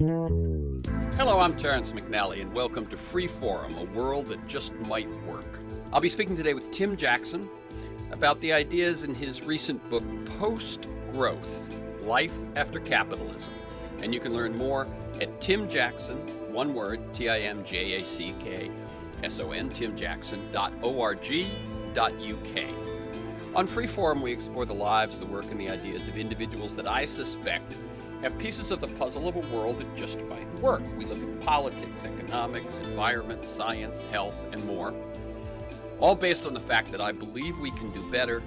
Hello, I'm Terrence McNally, and welcome to Freeform, a world that just might work. I'll be speaking today with Tim Jackson about the ideas in his recent book, Post-Growth, Life After Capitalism. And you can learn more at Tim Jackson, one word, TimJackson, timjackson.org.uk. On Freeform, we explore the lives, the work, and the ideas of individuals that I suspect have pieces of the puzzle of a world that just might work. We look at politics, economics, environment, science, health, and more, all based on the fact that I believe we can do better,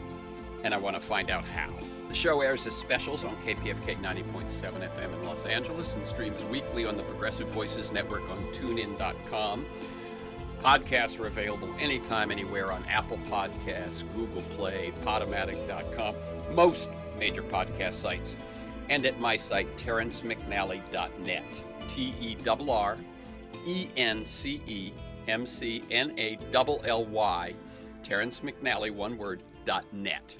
and I want to find out how. The show airs as specials on KPFK 90.7 FM in Los Angeles and streams weekly on the Progressive Voices Network on TuneIn.com. Podcasts are available anytime, anywhere on Apple Podcasts, Google Play, Podomatic.com, most major podcast sites, and at my site, terrencemcnally.net, TerrenceMcNally, Terrence McNally, one word, .net.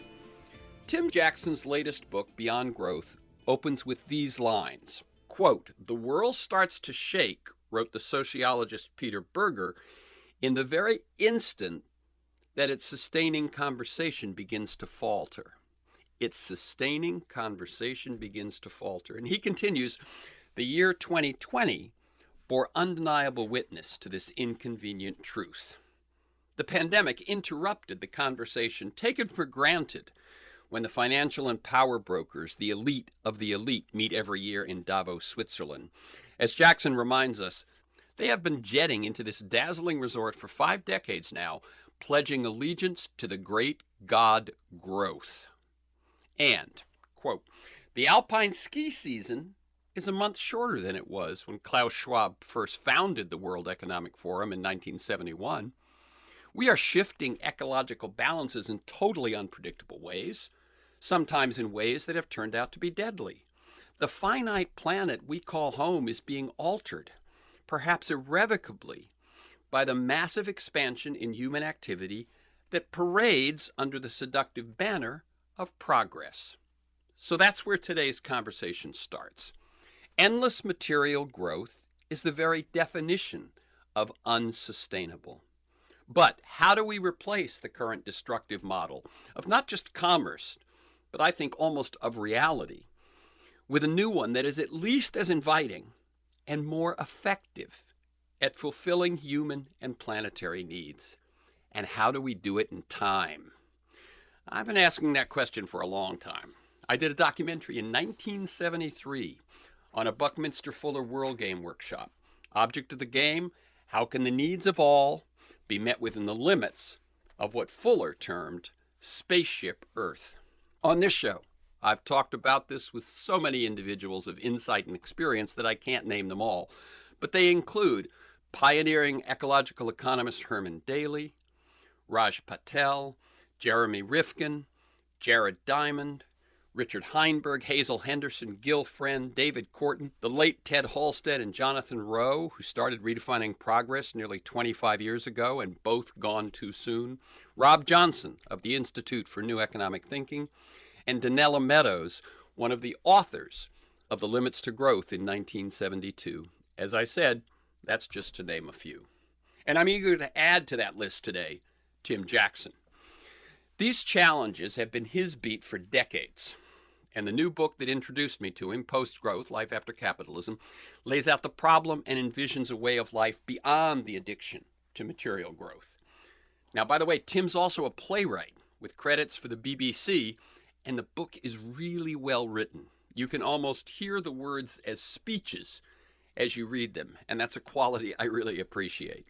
Tim Jackson's latest book, Beyond Growth, opens with these lines, quote, "The world starts to shake," wrote the sociologist Peter Berger, "in the very instant that its sustaining conversation begins to falter." Its sustaining conversation begins to falter. And he continues, the year 2020 bore undeniable witness to this inconvenient truth. The pandemic interrupted the conversation taken for granted when the financial and power brokers, the elite of the elite, meet every year in Davos, Switzerland. As Jackson reminds us, they have been jetting into this dazzling resort for 5 decades now, pledging allegiance to the great god growth. And, quote, "The alpine ski season is a month shorter than it was when Klaus Schwab first founded the World Economic Forum in 1971. We are shifting ecological balances in totally unpredictable ways, sometimes in ways that have turned out to be deadly. The finite planet we call home is being altered, perhaps irrevocably, by the massive expansion in human activity that parades under the seductive banner of progress." So that's where today's conversation starts. Endless material growth is the very definition of unsustainable. But how do we replace the current destructive model of not just commerce, but I think almost of reality, with a new one that is at least as inviting and more effective at fulfilling human and planetary needs? And how do we do it in time? I've been asking that question for a long time. I did a documentary in 1973 on a Buckminster Fuller World Game workshop. Object of the game, how can the needs of all be met within the limits of what Fuller termed Spaceship Earth? On this show, I've talked about this with so many individuals of insight and experience that I can't name them all, but they include pioneering ecological economist Herman Daly, Raj Patel, Jeremy Rifkin, Jared Diamond, Richard Heinberg, Hazel Henderson, Gil Friend, David Corton, the late Ted Halstead and Jonathan Rowe, who started Redefining Progress nearly 25 years ago and both gone too soon, Rob Johnson of the Institute for New Economic Thinking, and Donella Meadows, one of the authors of The Limits to Growth in 1972. As I said, that's just to name a few. And I'm eager to add to that list today Tim Jackson. These challenges have been his beat for decades, and the new book that introduced me to him, Post-Growth, Life After Capitalism, lays out the problem and envisions a way of life beyond the addiction to material growth. Now, by the way, Tim's also a playwright with credits for the BBC, and the book is really well written. You can almost hear the words as speeches as you read them, and that's a quality I really appreciate.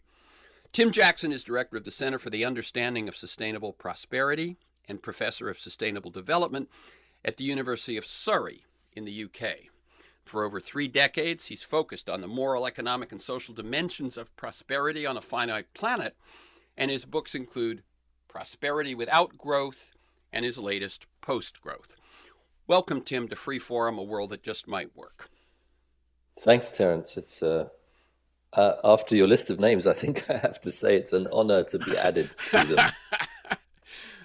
Tim Jackson is director of the Center for the Understanding of Sustainable Prosperity and professor of sustainable development at the University of Surrey in the UK. For over 3 decades, he's focused on the moral, economic, and social dimensions of prosperity on a finite planet, and his books include Prosperity Without Growth and his latest, Post-Growth. Welcome, Tim, to Freeform, a world that just might work. Thanks, Terrence. It's after your list of names, I think I have to say it's an honor to be added to them.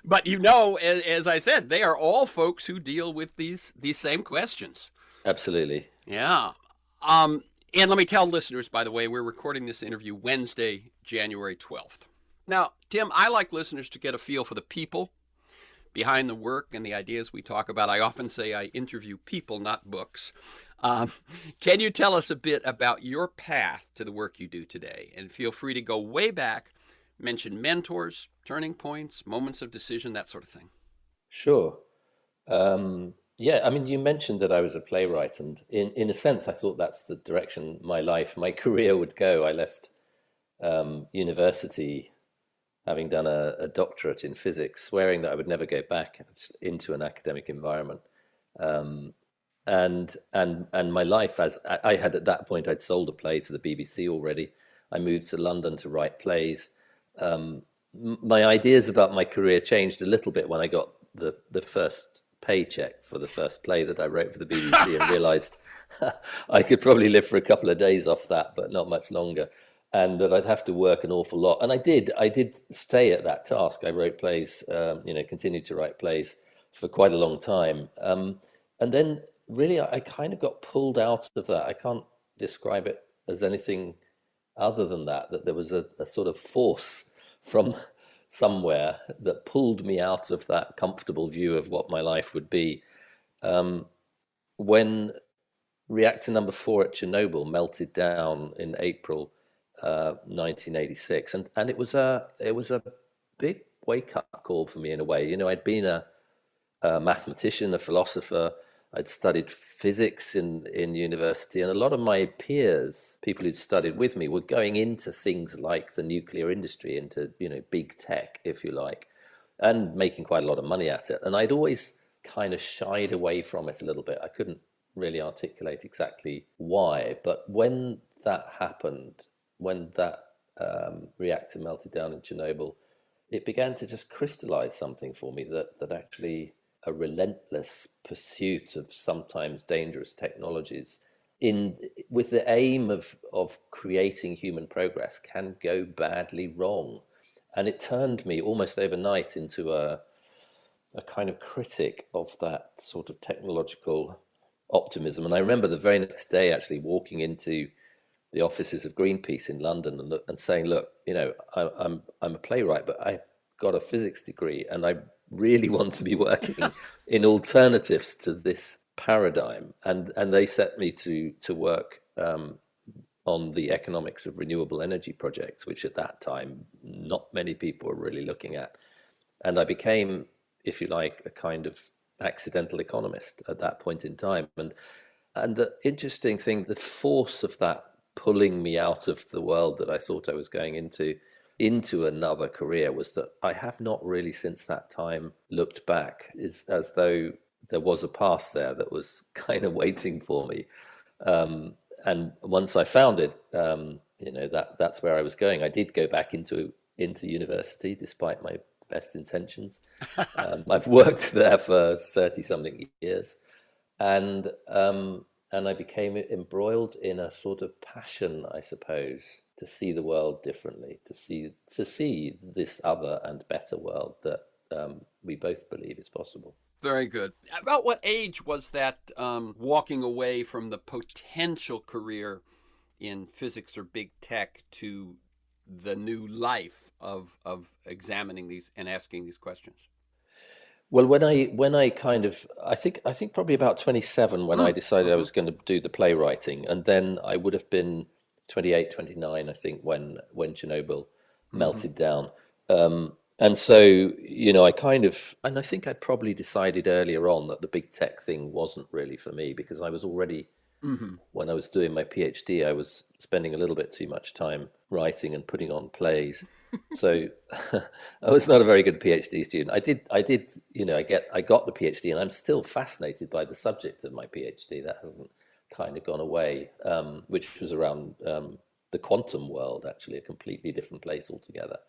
But you know, as I said, they are all folks who deal with these same questions. Absolutely. Yeah. And let me tell listeners, by the way, we're recording this interview Wednesday, January 12th. Now, Tim, I like listeners to get a feel for the people behind the work and the ideas we talk about. I often say I interview people, not books. Um, can you tell us a bit about your path to the work you do today? And feel free to go way back, mention mentors, turning points, moments of decision, that sort of thing. Sure. Yeah, I mean, you mentioned that I was a playwright, and in a sense, I thought that's the direction my career would go. I left university having done a doctorate in physics, swearing that I would never go back into an academic environment. Um, and my life, as I had at that point, I'd sold a play to the BBC already. I moved to London to write plays. Um, my ideas about my career changed a little bit when I got the first paycheck for the first play that I wrote for the BBC and realized I could probably live for a couple of days off that, but not much longer, and that I'd have to work an awful lot. And I did stay at that task. I wrote plays, continued to write plays for quite a long time. And then really, I kind of got pulled out of that. I can't describe it as anything other than that there was a sort of force from somewhere that pulled me out of that comfortable view of what my life would be. When reactor number four at Chernobyl melted down in April 1986, and it was a big wake up call for me in a way. You know, I'd been a mathematician, a philosopher. I'd studied physics in university, and a lot of my peers, people who'd studied with me, were going into things like the nuclear industry, into big tech, if you like, and making quite a lot of money at it. And I'd always kind of shied away from it a little bit. I couldn't really articulate exactly why, but when that happened, when that reactor melted down in Chernobyl, it began to just crystallize something for me that actually a relentless pursuit of sometimes dangerous technologies in with the aim of creating human progress can go badly wrong. And it turned me almost overnight into a kind of critic of that sort of technological optimism. And I remember the very next day actually walking into the offices of Greenpeace in London and saying, "Look, I'm a playwright, but I've got a physics degree, and I really want to be working in alternatives to this paradigm." And they set me to work on the economics of renewable energy projects, which at that time not many people were really looking at. And I became, if you like, a kind of accidental economist at that point in time. And the interesting thing, the force of that pulling me out of the world that I thought I was going into another career was that I have not really since that time looked back. It's as though there was a path there that was kind of waiting for me. And once I found it, that's where I was going. I did go back into university despite my best intentions. I've worked there for 30 something years, and I became embroiled in a sort of passion, I suppose, to see the world differently, to see this other and better world that we both believe is possible. Very good. About what age was that walking away from the potential career in physics or big tech to the new life of examining these and asking these questions? Well, when I kind of I think probably about 27 when I decided I Mm-hmm. was going to do the playwriting, and then I would have been 28, 29, I think, when Chernobyl Mm-hmm. melted down. And so, I kind of, and I think I probably decided earlier on that the big tech thing wasn't really for me, because I was already, Mm-hmm. when I was doing my PhD, I was spending a little bit too much time writing and putting on plays. So I was not a very good PhD student. I did, I got the PhD, and I'm still fascinated by the subject of my PhD. That hasn't kind of gone away, which was around the quantum world, actually, a completely different place altogether.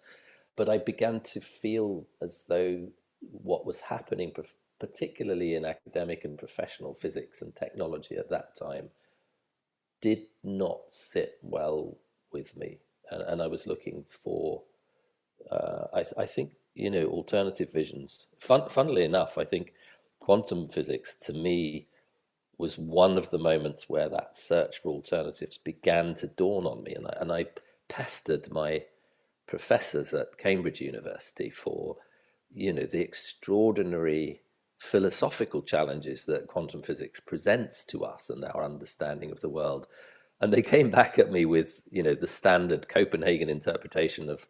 But I began to feel as though what was happening, particularly in academic and professional physics and technology at that time, did not sit well with me. And I was looking for, I think, alternative visions. Funnily enough, I think quantum physics to me was one of the moments where that search for alternatives began to dawn on me, and I pestered my professors at Cambridge University for, the extraordinary philosophical challenges that quantum physics presents to us and our understanding of the world. And they came back at me with, the standard Copenhagen interpretation of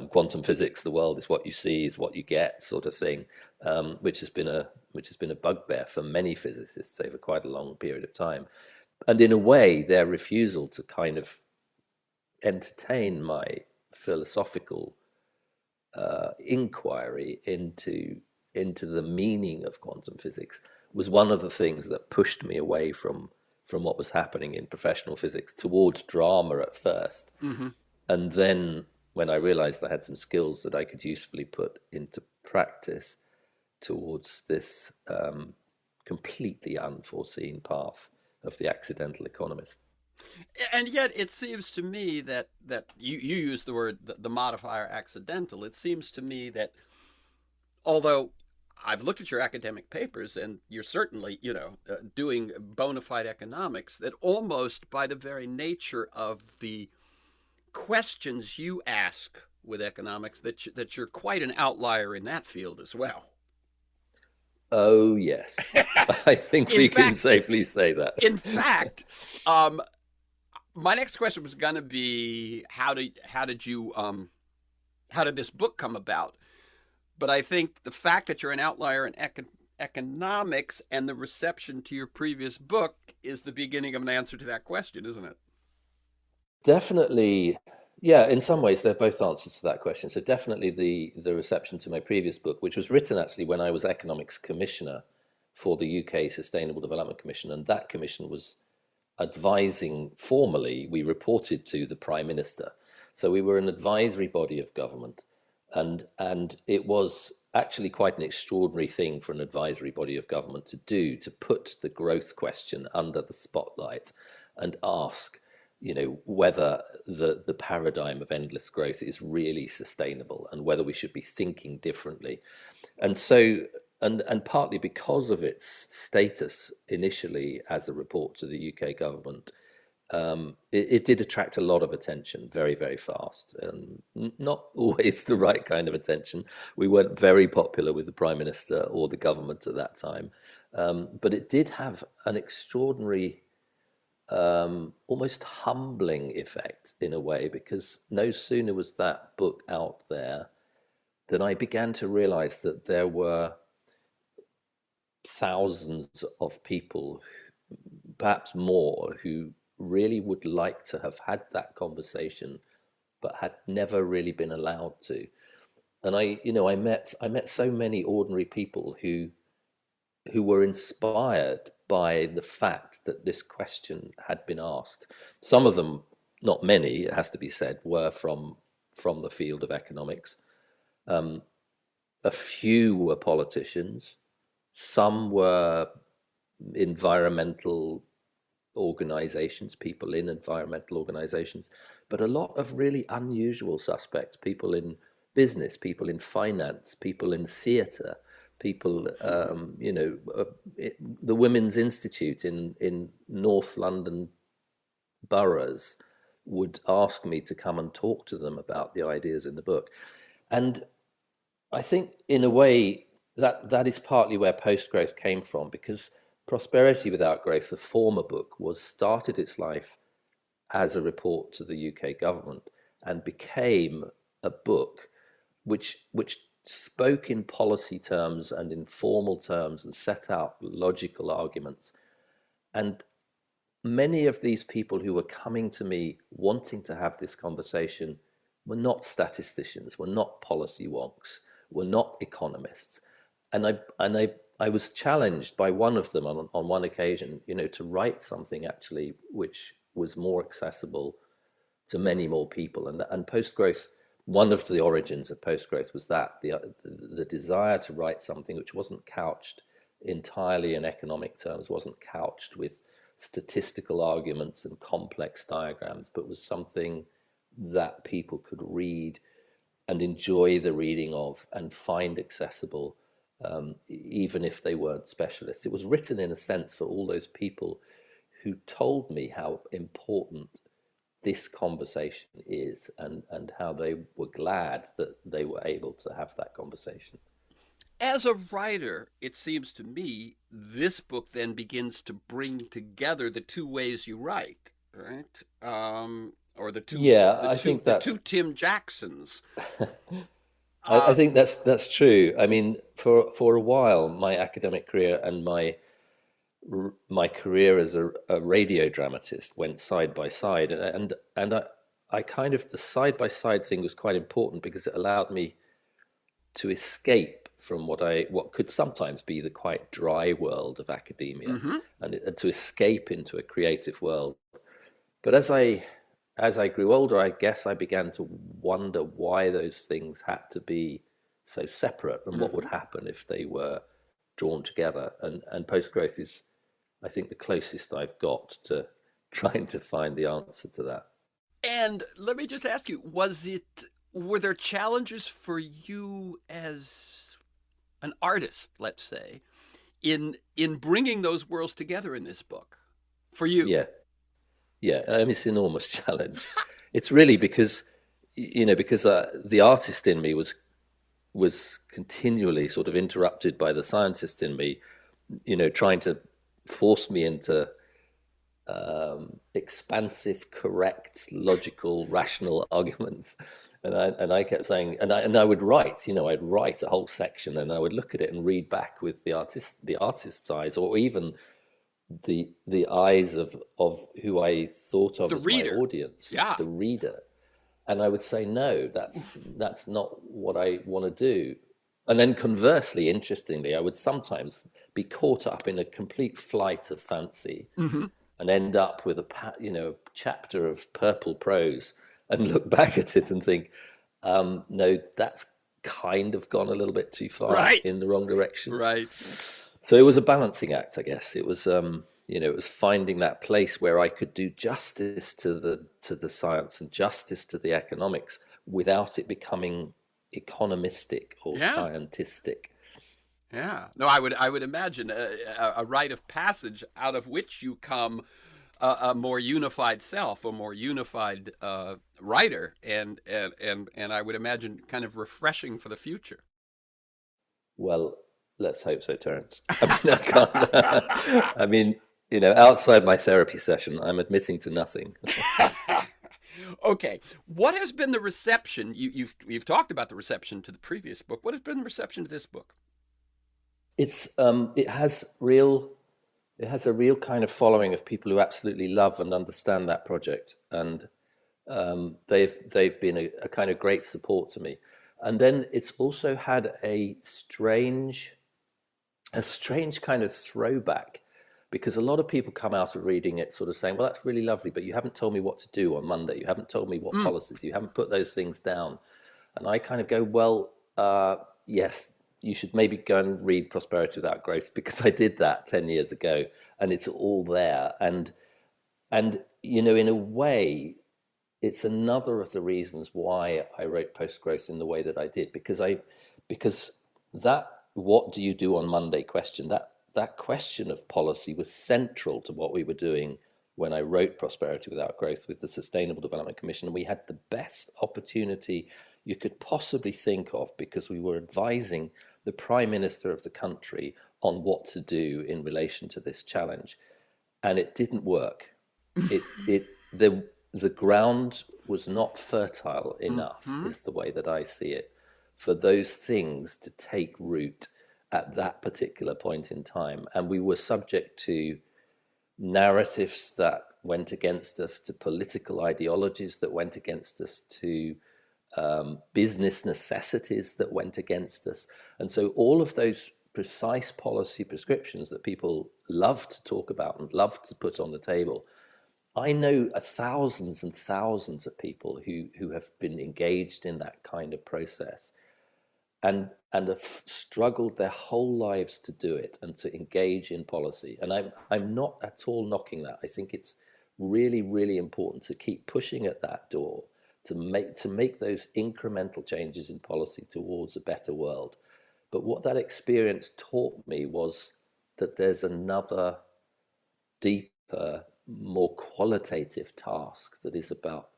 quantum physics: the world is what you see, is what you get, sort of thing, which has been a bugbear for many physicists over quite a long period of time. And in a way, their refusal to kind of entertain my philosophical inquiry into the meaning of quantum physics was one of the things that pushed me away from what was happening in professional physics towards drama at first. Mm-hmm. And then when I realized I had some skills that I could usefully put into practice towards this completely unforeseen path of the accidental economist. And yet, it seems to me that you use the word the modifier accidental. It seems to me that although I've looked at your academic papers, and you're certainly, doing bona fide economics, that almost by the very nature of the questions you ask with economics, that you're quite an outlier in that field as well. Oh, yes. I think in we can fact, safely say that. in fact, um, my next question was going to be how did this book come about? But I think the fact that you're an outlier in economics and the reception to your previous book is the beginning of an answer to that question, isn't it? Definitely, yeah, in some ways they're both answers to that question. So definitely the reception to my previous book, which was written actually when I was economics commissioner for the UK Sustainable Development Commission, and that commission was advising formally, we reported to the Prime Minister. So we were an advisory body of government, and it was actually quite an extraordinary thing for an advisory body of government to do, to put the growth question under the spotlight and ask, whether the paradigm of endless growth is really sustainable and whether we should be thinking differently. And so, and partly because of its status initially as a report to the UK government, it did attract a lot of attention very, very fast, and not always the right kind of attention. We weren't very popular with the Prime Minister or the government at that time, but it did have an extraordinary, almost humbling effect in a way, because no sooner was that book out there than I began to realize that there were thousands of people, perhaps more, who really would like to have had that conversation, but had never really been allowed to. And I met so many ordinary people who were inspired by the fact that this question had been asked. Some of them, not many, it has to be said, were from the field of economics. A few were politicians. Some were environmental organizations, people in environmental organizations, but a lot of really unusual suspects: people in business, people in finance, people in theatre, people, the Women's Institute in North London boroughs would ask me to come and talk to them about the ideas in the book. And I think, in a way, that is partly where post-growth came from, because Prosperity Without Growth, the former book, was started its life as a report to the UK government and became a book which spoke in policy terms and in formal terms and set out logical arguments. And many of these people who were coming to me wanting to have this conversation were not statisticians, were not policy wonks, were not economists. And I was challenged by one of them on one occasion, to write something actually which was more accessible to many more people. And post-growth, one of the origins of post-growth was that, the desire to write something which wasn't couched entirely in economic terms, wasn't couched with statistical arguments and complex diagrams, but was something that people could read and enjoy the reading of and find accessible, even if they weren't specialists. It was written in a sense for all those people who told me how important this conversation is, and how they were glad that they were able to have that conversation. As a writer, it seems to me this book then begins to bring together the two ways you write, right? Or Yeah, I think the that's two Tim Jacksons. I Uh, think that's true. I mean, for a while, my academic career and my career as a radio dramatist went side by side, and I kind of, the side by side thing was quite important because it allowed me to escape from what could sometimes be the quite dry world of academia, mhm. and to escape into a creative world. But as I grew older, I guess I began to wonder why those things had to be so separate, and what would Hmm. happen if they were drawn together. And post growth is, I think, the closest I've got to trying to find the answer to that. And let me just ask you, were there challenges for you as an artist, let's say, in bringing those worlds together in this book for you? Yeah, yeah. It's an enormous challenge. It's really because, because the artist in me was continually sort of interrupted by the scientist in me, trying to force me into expansive, correct, logical, rational arguments. And I kept saying, and I would write, I'd write a whole section, and I would look at it and read back with the artist's eyes, or even the eyes of who I thought of The as my reader. audience, Yeah. the reader. And I would say, no, that's not what I want to do. And then conversely, interestingly, I would sometimes be caught up in a complete flight of fancy Hmm. and end up with chapter of purple prose, and look back at it and think, no, that's kind of gone a little bit too far Right. in the wrong direction. Right. So it was a balancing act, I guess. It was finding that place where I could do justice to the science and justice to the economics without it becoming economistic or Yeah. scientistic. Yeah. No, I would imagine a rite of passage out of which you come a more unified self, a more unified writer, and I would imagine kind of refreshing for the future. Well, let's hope so, Terence. I mean, I can't. I mean, outside my therapy session, I'm admitting to nothing. Okay, what has been the reception? You've talked about the reception to the previous book. What has been the reception to this book? It has a real kind of following of people who absolutely love and understand that project, and they've been a kind of great support to me. And then it's also had a strange kind of throwback, because a lot of people come out of reading it sort of saying, well, that's really lovely, but you haven't told me what to do on Monday. You haven't told me what Mm. policies, you haven't put those things down. And I kind of go, well, yes, you should maybe go and read Prosperity Without Growth, because I did that 10 years ago, and it's all there. And in a way, it's another of the reasons why I wrote Post Growth in the way that I did, because that what do you do on Monday question, that question of policy was central to what we were doing when I wrote Prosperity Without Growth with the Sustainable Development Commission. And we had the best opportunity you could possibly think of, because we were advising the Prime Minister of the country on what to do in relation to this challenge. And it didn't work. The ground was not fertile enough, Hmm. is the way that I see it, for those things to take root at that particular point in time. And we were subject to narratives that went against us, to political ideologies that went against us, to business necessities that went against us. And so all of those precise policy prescriptions that people love to talk about and love to put on the table, I know thousands and thousands of people who have been engaged in that kind of process, and have struggled their whole lives to do it and to engage in policy. And I'm not at all knocking that. I think it's really, really important to keep pushing at that door, to make those incremental changes in policy towards a better world. But what that experience taught me was that there's another deeper, more qualitative task that is about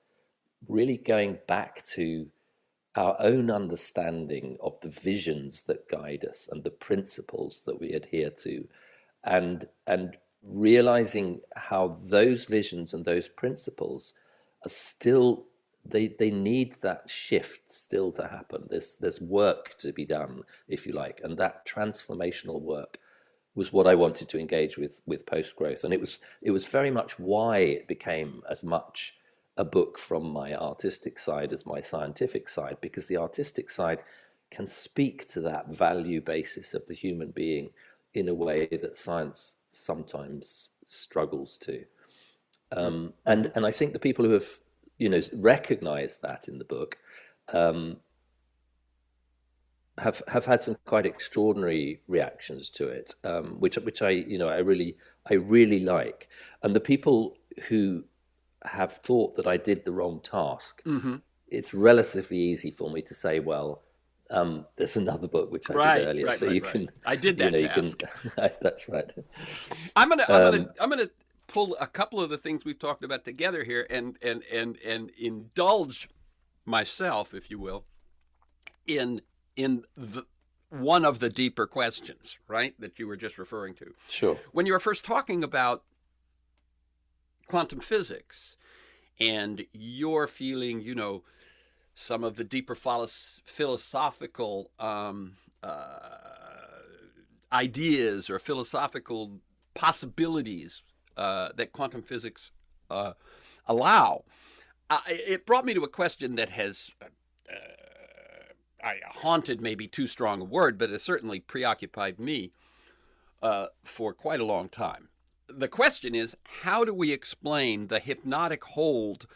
really going back to our own understanding of the visions that guide us and the principles that we adhere to, and realizing how those visions and those principles are still, they need that shift still to happen. There's work to be done, if you like, and that transformational work was what I wanted to engage with post growth, and it was very much why it became as much a book from my artistic side as my scientific side, because the artistic side can speak to that value basis of the human being in a way that science sometimes struggles to. Mm-hmm. And I think the people who have, recognized that in the book, um, have had some quite extraordinary reactions to it, which I really like. And the people who have thought that I did the wrong task, Mm-hmm. it's relatively easy for me to say, well, there's another book which I did Right, earlier, right, so right, you right. can, I did that you can. task. That's right. I'm gonna pull a couple of the things we've talked about together here, and indulge myself, if you will, in the one of the deeper questions, right, that you were just referring to. Sure. When you were first talking about quantum physics and your feeling, some of the deeper philosophical ideas or philosophical possibilities that quantum physics uh, allow, it brought me to a question that has haunted, maybe too strong a word, but has certainly preoccupied me for quite a long time. The question is, how do we explain the hypnotic hold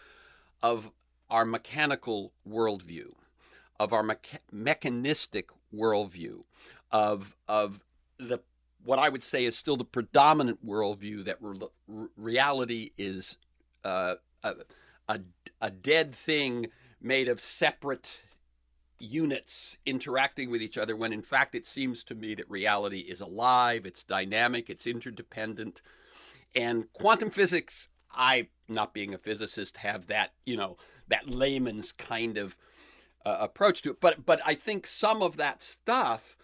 of our mechanical worldview, of our mechanistic worldview, of the what I would say is still the predominant worldview that reality is a, a, a dead thing made of separate units interacting with each other, when in fact it seems to me that reality is alive, it's dynamic, it's interdependent. And quantum physics, I, not being a physicist, have that, that layman's kind of approach to it. But I think some of that stuff,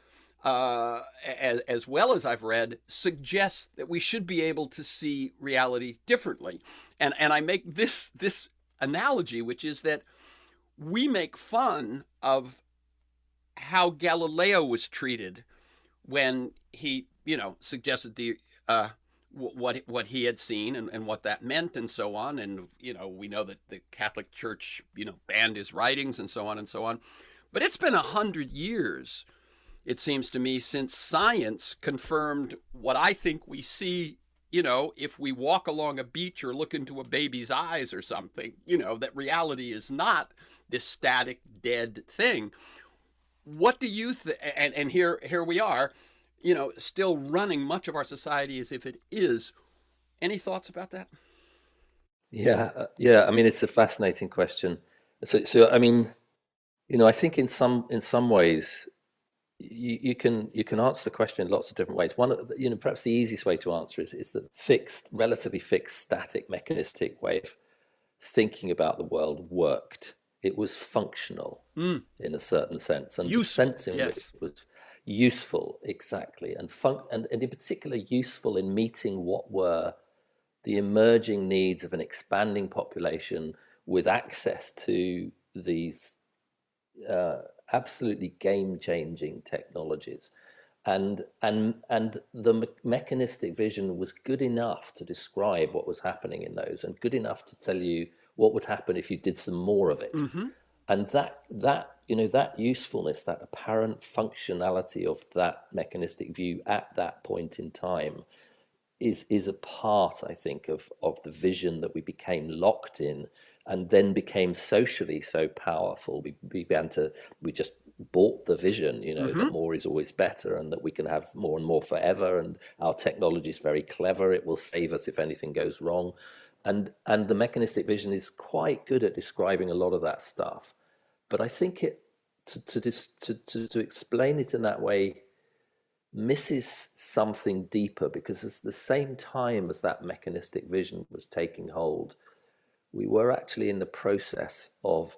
as well as I've read, suggests that we should be able to see reality differently. And I make this analogy, which is that we make fun of how Galileo was treated when he, suggested the what he had seen, and what that meant, and so on. And we know that the Catholic Church, banned his writings, and so on and so on. But it's been 100 years, it seems to me, since science confirmed what I think we see. If we walk along a beach or look into a baby's eyes or something, that reality is not this static, dead thing. What do you think? And here we are, still running much of our society as if it is. Any thoughts about that? Yeah, yeah. I mean, it's a fascinating question. So I mean, I think in some ways you can answer the question in lots of different ways. One, perhaps the easiest way to answer is that relatively fixed, static, mechanistic way of thinking about the world worked. It was functional Mm, in a certain sense, and the useful, sense in which it yes. was useful, exactly, and in particular useful in meeting what were the emerging needs of an expanding population with access to these uh, absolutely game-changing technologies. And the mechanistic vision was good enough to describe what was happening in those, and good enough to tell you what would happen if you did some more of it. Mm-hmm. And that usefulness, that apparent functionality of that mechanistic view at that point in time is a part, I think, of the vision that we became locked in, and then became socially so powerful. We just bought the vision, Mm-hmm. that more is always better, and that we can have more and more forever, and our technology is very clever. It will save us if anything goes wrong. And the mechanistic vision is quite good at describing a lot of that stuff. But I think it to explain it in that way misses something deeper, because at the same time as that mechanistic vision was taking hold, we were actually in the process of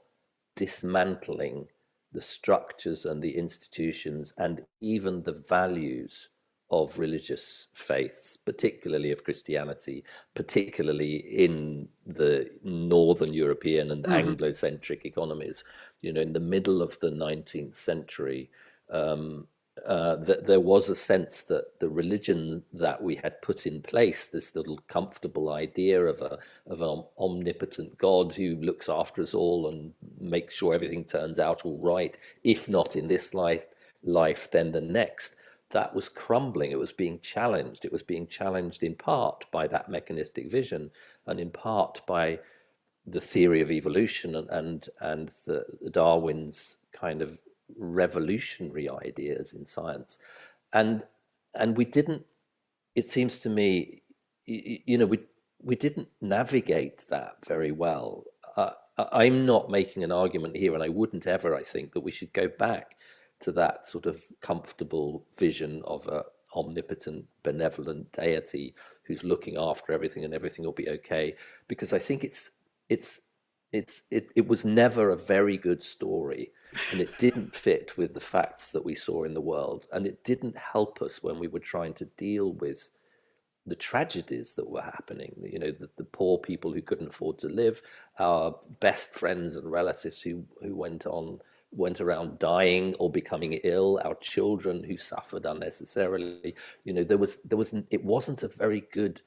dismantling the structures and the institutions and even the values of religious faiths, particularly of Christianity, particularly in the Northern European and Hmm. Anglo-centric economies. In the middle of the 19th century, there was a sense that the religion that we had put in place, this little comfortable idea of an omnipotent God who looks after us all and makes sure everything turns out all right, if not in this life, then the next, that was crumbling. It was being challenged. It was being challenged in part by that mechanistic vision, and in part by the theory of evolution and the Darwin's kind of revolutionary ideas in science, and we didn't. It seems to me, we didn't navigate that very well. I'm not making an argument here, and I wouldn't ever. I think that we should go back to that sort of comfortable vision of a omnipotent, benevolent deity who's looking after everything and everything will be okay. Because I think it's it was never a very good story, and it didn't fit with the facts that we saw in the world, and it didn't help us when we were trying to deal with the tragedies that were happening. The poor people who couldn't afford to live, our best friends and relatives who went around dying or becoming ill, our children who suffered unnecessarily. It wasn't a very good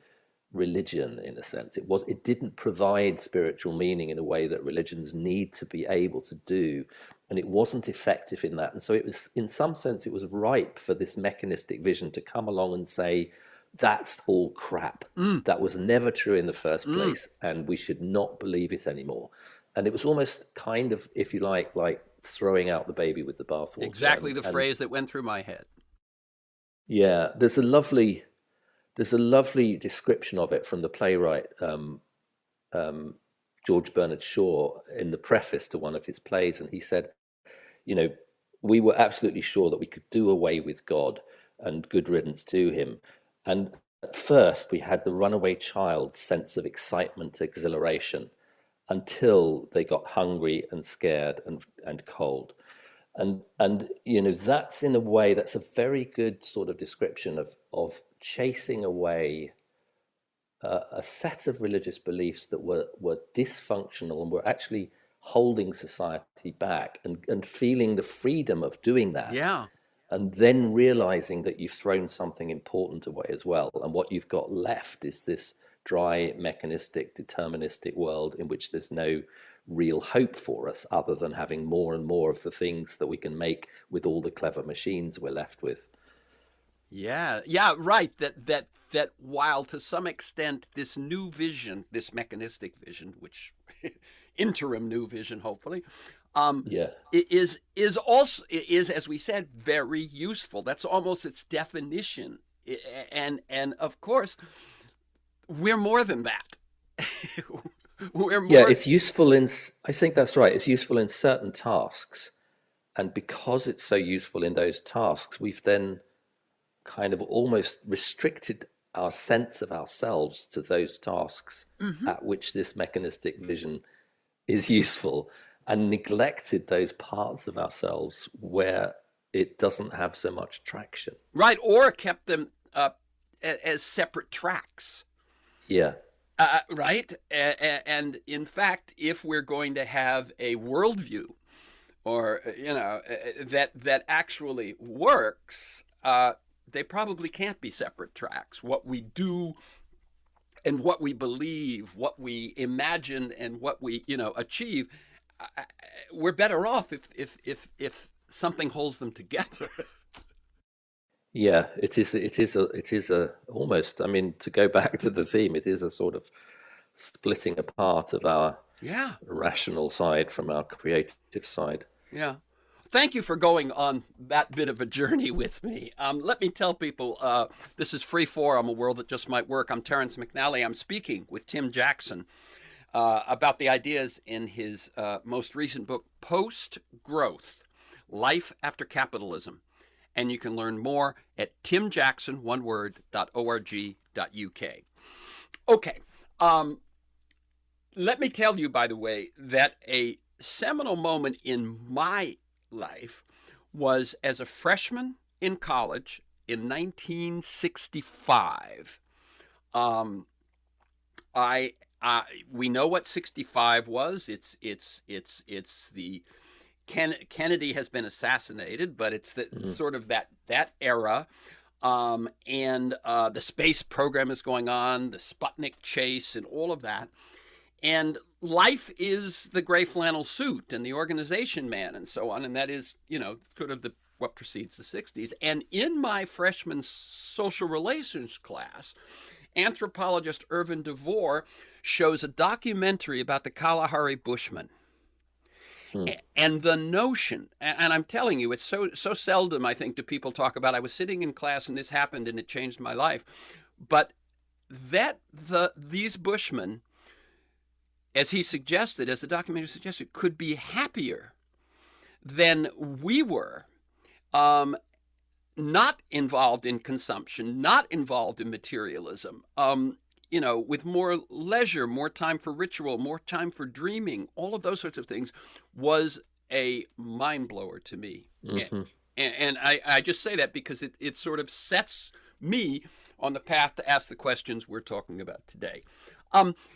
religion. In a sense, it didn't provide spiritual meaning in a way that religions need to be able to do, and it wasn't effective in that. And so it was, in some sense, it was ripe for this mechanistic vision to come along and say, that's all crap. Mm, That was never true in the first mm. place, and we should not believe it anymore. And it was almost kind of, if you like throwing out the baby with the bathwater. Exactly and the and phrase that went through my head. yeah, there's a lovely description of it from the playwright um, George Bernard Shaw in the preface to one of his plays, and he said, you know, we were absolutely sure that we could do away with God and good riddance to him. And at first, we had the runaway child's sense of excitement, exhilaration, until they got hungry and scared and cold. And that's, in a way, that's a very good sort of description of chasing away a set of religious beliefs that were dysfunctional and were actually holding society back, and feeling the freedom of doing that, Yeah. and then realizing that you've thrown something important away as well. And what you've got left is this dry, mechanistic, deterministic world in which there's no real hope for us other than having more and more of the things that we can make with all the clever machines we're left with. Yeah, yeah, right. That while to some extent this new vision, this mechanistic vision, which interim new vision, hopefully, um, Yeah. is also is, as we said, very useful. That's almost its definition. And of course, we're more than that. We're Yeah, more. it's useful in, I think that's right. It's useful in certain tasks. And because it's so useful in those tasks, we've then kind of almost restricted our sense of ourselves to those tasks Mhm. at which this mechanistic vision is useful, and neglected those parts of ourselves where it doesn't have so much traction. Right, or kept them as separate tracks. Yeah. Right? And in fact, if we're going to have a worldview, or that actually works, they probably can't be separate tracks. What we do and what we believe, what we imagine, and what we achieve, uh, we're better off if something holds them together. Yeah, it is a almost, I mean, to go back to the theme, it is a sort of splitting apart of our Yeah, rational side from our creative side. yeah. Thank you for going on that bit of a journey with me. Let me tell people, this is Free Forum, a world that just might work. I'm Terrence McNally. I'm speaking with Tim Jackson about the ideas in his most recent book, Post Growth: Life After Capitalism. And you can learn more at timjackson.org.uk. Okay. Let me tell you, by the way, that a seminal moment in my life was as a freshman in college in 1965. Um, I we know what 65 was. It's the Kennedy has been assassinated, but it's the sort of that era. And the space program is going on, the Sputnik chase, and all of that. And life is the gray flannel suit and the organization man and so on. And that is, sort of what precedes the 60s. And in my freshman social relations class, anthropologist Irvin DeVore shows a documentary about the Kalahari Bushmen. And the notion, and I'm telling you, it's so seldom, I think, do people talk about, I was sitting in class and this happened and it changed my life. But these Bushmen, as he suggested, as the documentary suggested, could be happier than we were, not involved in consumption, not involved in materialism, with more leisure, more time for ritual, more time for dreaming, all of those sorts of things, was a mind blower to me. And I just say that because it sort of sets me on the path to ask the questions we're talking about today.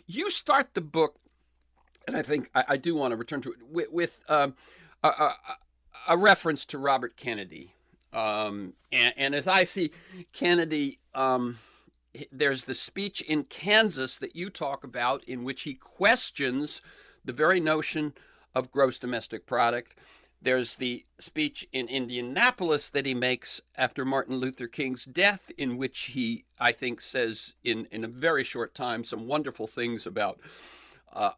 You start the book, and I think I do want to return to it, with a reference to Robert Kennedy. And as I see Kennedy, there's the speech in Kansas that you talk about in which he questions the very notion of gross domestic product. There's the speech in Indianapolis that he makes after Martin Luther King's death, in which he, I think, says in a very short time some wonderful things about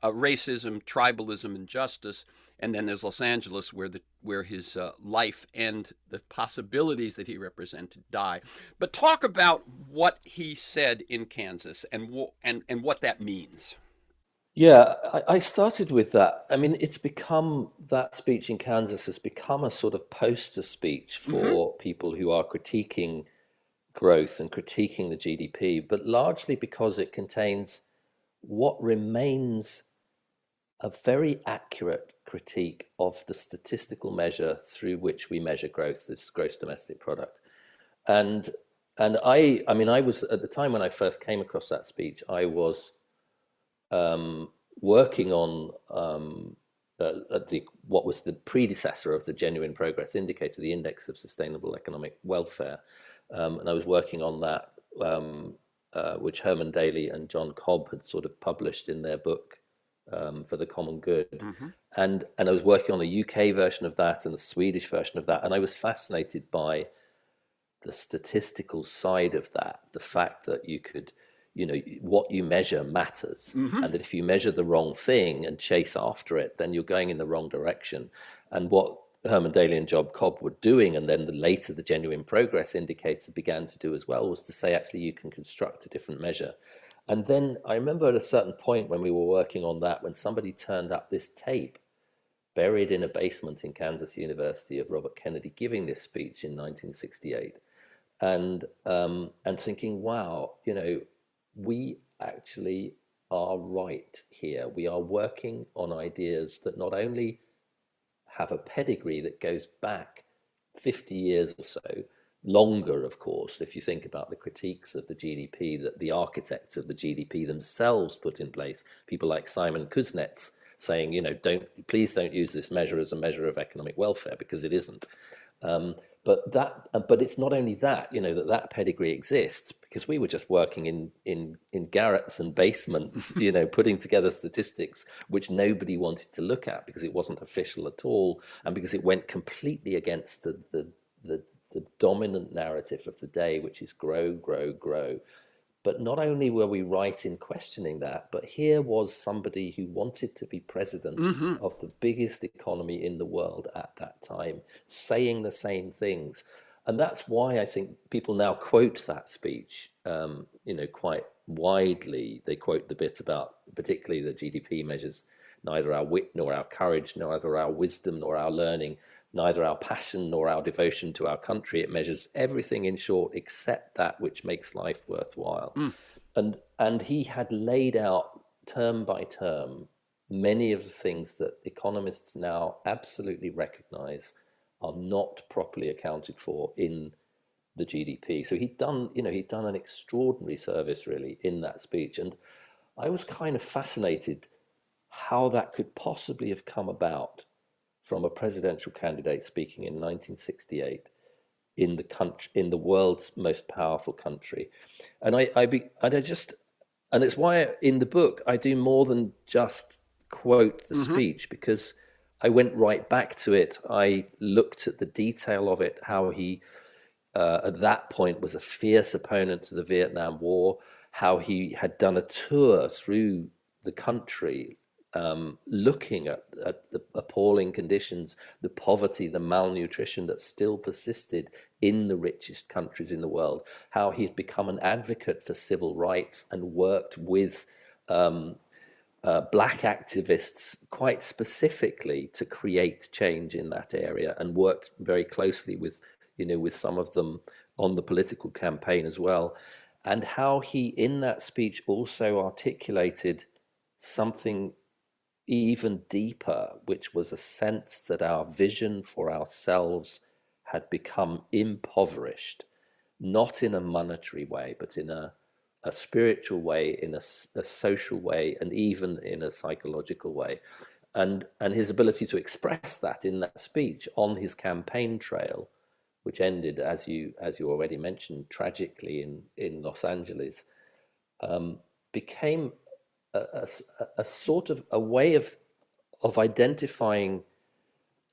racism, tribalism, and justice. And then there's Los Angeles, where his life and the possibilities that he represented die. But talk about what he said in Kansas and what that means. Yeah, I started with that. I mean, that speech in Kansas has become a sort of poster speech for people who are critiquing growth and critiquing the GDP, but largely because it contains what remains a very accurate critique of the statistical measure through which we measure growth, this gross domestic product. And I was, at the time when I first came across that speech, I was working on what was the predecessor of the Genuine Progress Indicator, the Index of Sustainable Economic Welfare, and I was working on that, which Herman Daly and John Cobb had sort of published in their book For the Common Good, and I was working on a UK version of that and a Swedish version of that, and I was fascinated by the statistical side of that, the fact that you could, what you measure matters, and that if you measure the wrong thing and chase after it, then you're going in the wrong direction. And what Herman Daly and Job Cobb were doing, and then later the Genuine Progress Indicator began to do as well, was to say, actually, you can construct a different measure. And then I remember at a certain point when we were working on that, when somebody turned up this tape buried in a basement in Kansas University of Robert Kennedy giving this speech in 1968. And thinking, wow, we actually are right here. We are working on ideas that not only have a pedigree that goes back 50 years or so, longer, of course, if you think about the critiques of the GDP that the architects of the GDP themselves put in place, people like Simon Kuznets saying, please don't use this measure as a measure of economic welfare, because it isn't. But it's not only that, that pedigree exists, because we were just working in garrets and basements, putting together statistics which nobody wanted to look at because it wasn't official at all, and because it went completely against the dominant narrative of the day, which is grow, grow, grow. But not only were we right in questioning that, but here was somebody who wanted to be president of the biggest economy in the world at that time, saying the same things. And that's why I think people now quote that speech, quite widely. They quote the bit about particularly the GDP measures neither our wit nor our courage, neither our wisdom nor our learning, neither our passion nor our devotion to our country. It measures everything, in short, except that which makes life worthwhile. Mm. And he had laid out term by term many of the things that economists now absolutely recognize are not properly accounted for in the GDP. So he'd done an extraordinary service really in that speech. And I was kind of fascinated how that could possibly have come about from a presidential candidate speaking in 1968 in the country, in the world's most powerful country. And it's why in the book I do more than just quote the Mm-hmm. speech, because I went right back to it. I looked at the detail of it, how he at that point was a fierce opponent to the Vietnam War, how he had done a tour through the country, looking at the appalling conditions, the poverty, the malnutrition that still persisted in the richest countries in the world, how he had become an advocate for civil rights and worked with black activists quite specifically to create change in that area, and worked very closely with, with some of them on the political campaign as well. And how he, in that speech, also articulated something even deeper, which was a sense that our vision for ourselves had become impoverished, not in a monetary way, but in a spiritual way, in a social way, and even in a psychological way. And his ability to express that in that speech on his campaign trail, which ended, as you already mentioned, tragically in Los Angeles, became a, a sort of a way of identifying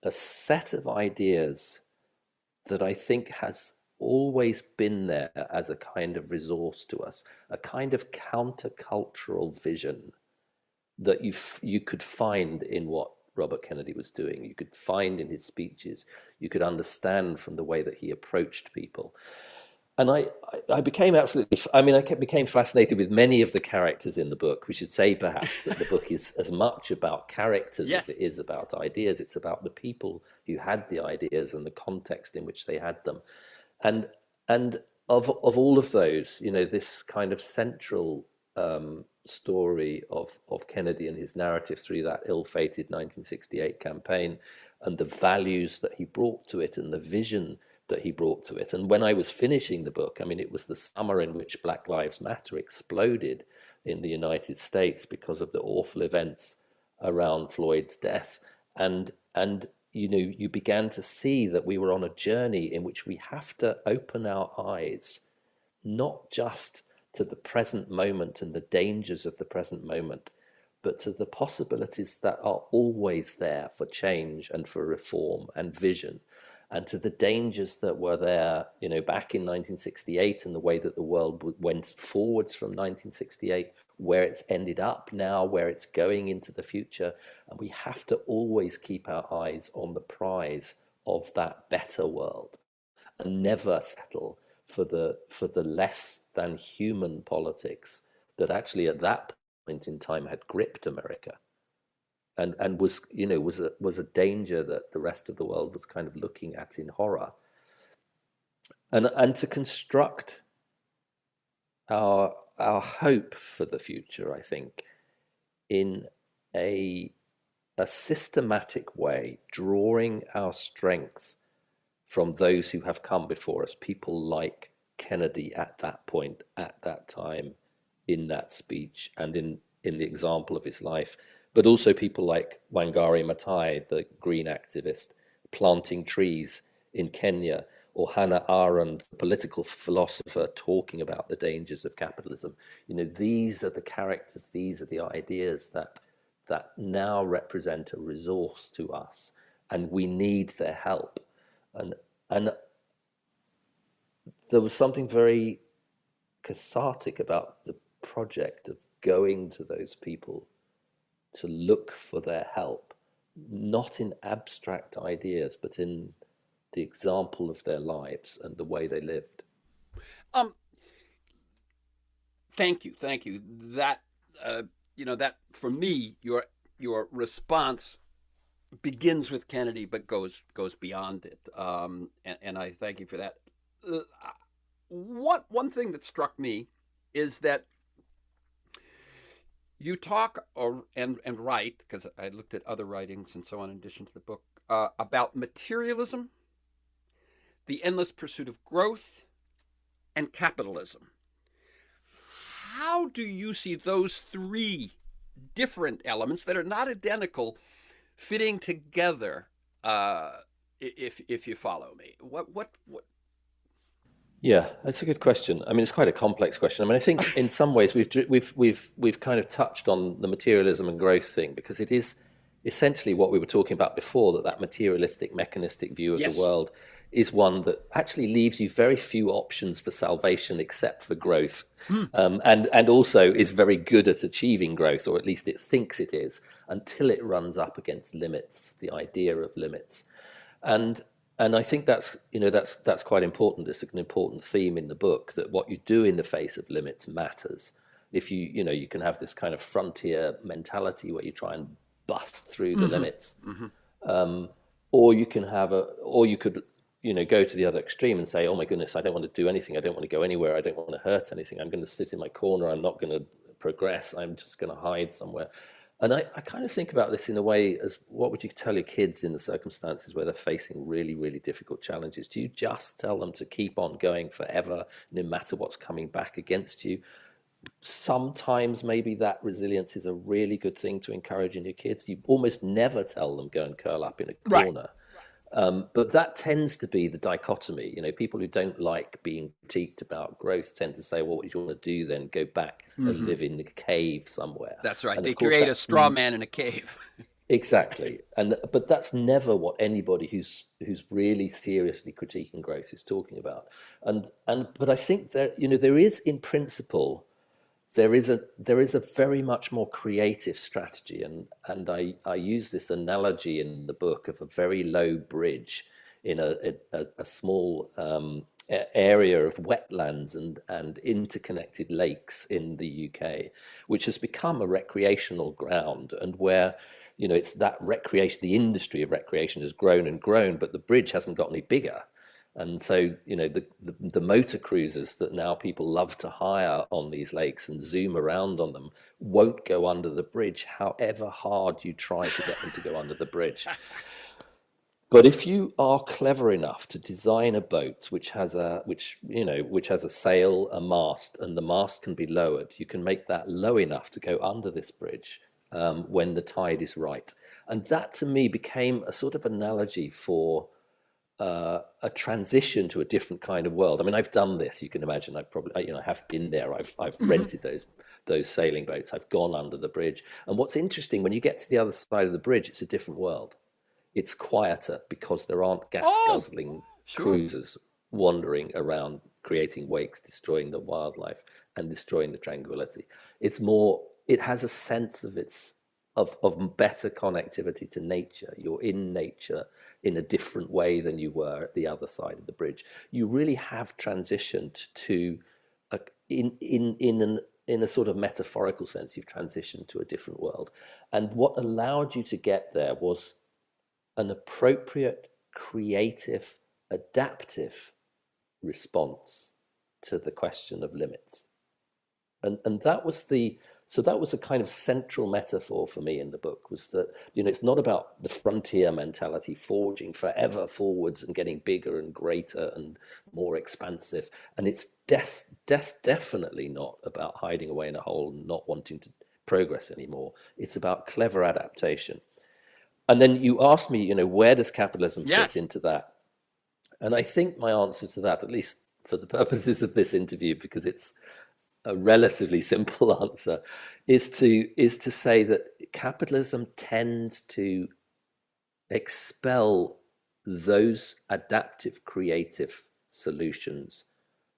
a set of ideas that I think has always been there as a kind of resource to us, a kind of countercultural vision that you could find in what Robert Kennedy was doing. You could find in his speeches. You could understand from the way that he approached people. And I became absolutely, I mean, became fascinated with many of the characters in the book. We should say perhaps that the book is as much about characters as Yes. it is about ideas. It's about the people who had the ideas and the context in which they had them. And and of all of those, this kind of central story of Kennedy and his narrative through that ill-fated 1968 campaign, and the values that he brought to it and the vision that he brought to it. And when I was finishing the book, I mean, it was the summer in which Black Lives Matter exploded in the United States because of the awful events around Floyd's death. And you began to see that we were on a journey in which we have to open our eyes, not just to the present moment and the dangers of the present moment, but to the possibilities that are always there for change and for reform and vision, and to the dangers that were there, back in 1968, and the way that the world went forwards from 1968, where it's ended up now, where it's going into the future. And we have to always keep our eyes on the prize of that better world, and never settle for the less than human politics that actually at that point in time had gripped America, and was was a danger that the rest of the world was kind of looking at in horror. And to construct our hope for the future, I think, in a a systematic way, drawing our strength from those who have come before us, people like Kennedy at that point, at that time, in that speech, and in the example of his life, but also people like Wangari Maathai, the green activist, planting trees in Kenya, or Hannah Arendt, the political philosopher, talking about the dangers of capitalism. These are the characters, these are the ideas that now represent a resource to us, and we need their help. And there was something very cathartic about the project of going to those people to look for their help, not in abstract ideas, but in the example of their lives and the way they lived. Um, thank you, thank you. That that for me, your your response begins with Kennedy but goes beyond it, and I thank you for that. Uh, one thing that struck me is that you talk and write, because I looked at other writings and so on in addition to the book, about materialism, the endless pursuit of growth, and capitalism. How do you see those three different elements that are not identical fitting together? If you follow me, what? Yeah, that's a good question. I mean, it's quite a complex question. I mean, I think in some ways we've kind of touched on the materialism and growth thing because it is essentially what we were talking about before, that materialistic, mechanistic view of the Yes. world is one that actually leaves you very few options for salvation except for growth, Hmm. and also is very good at achieving growth, or at least it thinks it is, until it runs up against limits, the idea of limits. And and I think that's quite important. It's an important theme in the book that what you do in the face of limits matters. If you can have this kind of frontier mentality where you try and bust through the Mm-hmm. limits, Mm-hmm. or you can or you could go to the other extreme and say, oh my goodness, I don't want to do anything, I don't want to go anywhere, I don't want to hurt anything, I'm going to sit in my corner, I'm not going to progress, I'm just going to hide somewhere. And I kind of think about this in a way as, what would you tell your kids in the circumstances where they're facing really, really difficult challenges? Do you just tell them to keep on going forever, no matter what's coming back against you? Sometimes maybe that resilience is a really good thing to encourage in your kids. You almost never tell them go and curl up in a Right. corner. But that tends to be the dichotomy. People who don't like being critiqued about growth tend to say, well, what do you want to do then? Go back and Mm-hmm. live in the cave somewhere. That's right. And They of course, create a that's straw man in a cave. exactly. But that's never what anybody who's really seriously critiquing growth is talking about. But I think there is, in principle, there is a very much more creative strategy, and I use this analogy in the book of a very low bridge in a small area of wetlands and interconnected lakes in the UK, which has become a recreational ground, and where it's that recreation, the industry of recreation has grown and grown, but the bridge hasn't got any bigger. And so, the motor cruisers that now people love to hire on these lakes and zoom around on them won't go under the bridge, however hard you try to get them to go under the bridge. But if you are clever enough to design a boat which has a sail, a mast, and the mast can be lowered, you can make that low enough to go under this bridge when the tide is right. And that to me became a sort of analogy for a transition to a different kind of world. I mean, I've done this. You can imagine. I have been there. I've Mm-hmm. rented those sailing boats. I've gone under the bridge. And what's interesting, when you get to the other side of the bridge, it's a different world. It's quieter because there aren't gas Oh, guzzling sure. cruisers wandering around, creating wakes, destroying the wildlife, and destroying the tranquility. It's more. It has a sense of of better connectivity to nature. You're in nature in a different way than you were at the other side of the bridge. You really have transitioned to a, in a sort of metaphorical sense. You've transitioned to a different world, and what allowed you to get there was an appropriate, creative, adaptive response to the question of limits. And that was a kind of central metaphor for me in the book, was that it's not about the frontier mentality forging forever forwards and getting bigger and greater and more expansive, and it's definitely not about hiding away in a hole and not wanting to progress anymore. It's about clever adaptation. And then you asked me, where does capitalism fit Yes. into that? And I think my answer to that, at least for the purposes of this interview, because it's a relatively simple answer, is to say that capitalism tends to expel those adaptive creative solutions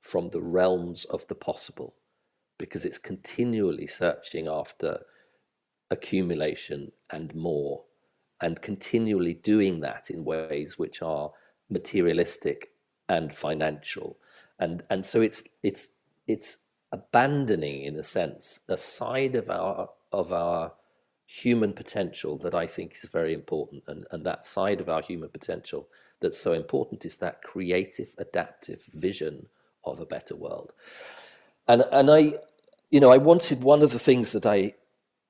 from the realms of the possible, because it's continually searching after accumulation and more, and continually doing that in ways which are materialistic and financial. And so it's abandoning, in a sense, a side of our human potential that I think is very important. And that side of our human potential that's so important is that creative, adaptive vision of a better world. And I wanted one of the things that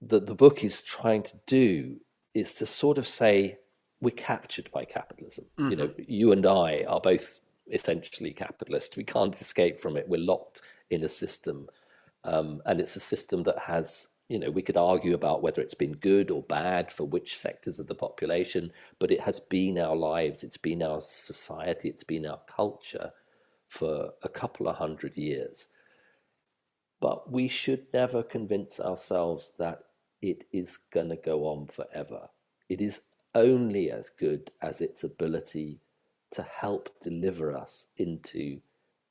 the book is trying to do is to sort of say we're captured by capitalism. Mm-hmm. You and I are both essentially capitalist. We can't escape from it. We're locked in a system, and it's a system that has, we could argue about whether it's been good or bad for which sectors of the population, but it has been our lives, it's been our society, it's been our culture for a couple of 100 years. But we should never convince ourselves that it is going to go on forever. It is only as good as its ability to help deliver us into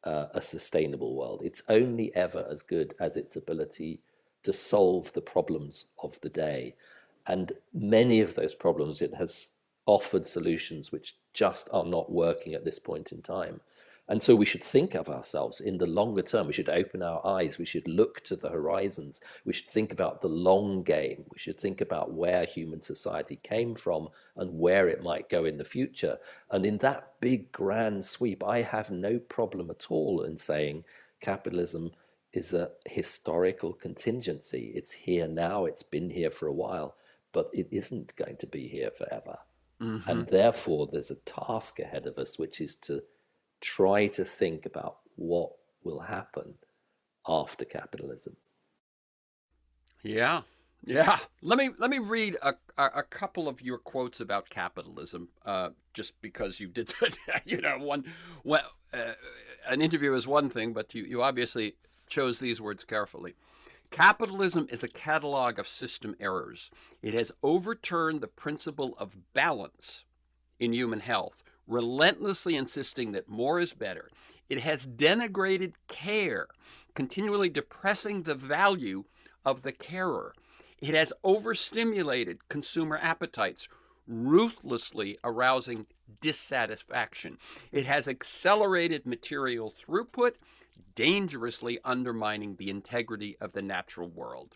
a sustainable world. It's only ever as good as its ability to solve the problems of the day. And many of those problems, it has offered solutions which just are not working at this point in time. And so we should think of ourselves in the longer term. We should open our eyes. We should look to the horizons. We should think about the long game. We should think about where human society came from and where it might go in the future. And in that big, grand sweep, I have no problem at all in saying capitalism is a historical contingency. It's here now. It's been here for a while, but it isn't going to be here forever. Mm-hmm. And therefore, there's a task ahead of us, which is to try to think about what will happen after capitalism. Yeah, yeah. Let me read a couple of your quotes about capitalism, just because you did, one, an interview is one thing, but you obviously chose these words carefully. Capitalism is a catalog of system errors. It has overturned the principle of balance in human health, relentlessly insisting that more is better. It has denigrated care, continually depressing the value of the carer. It has overstimulated consumer appetites, ruthlessly arousing dissatisfaction. It has accelerated material throughput, dangerously undermining the integrity of the natural world.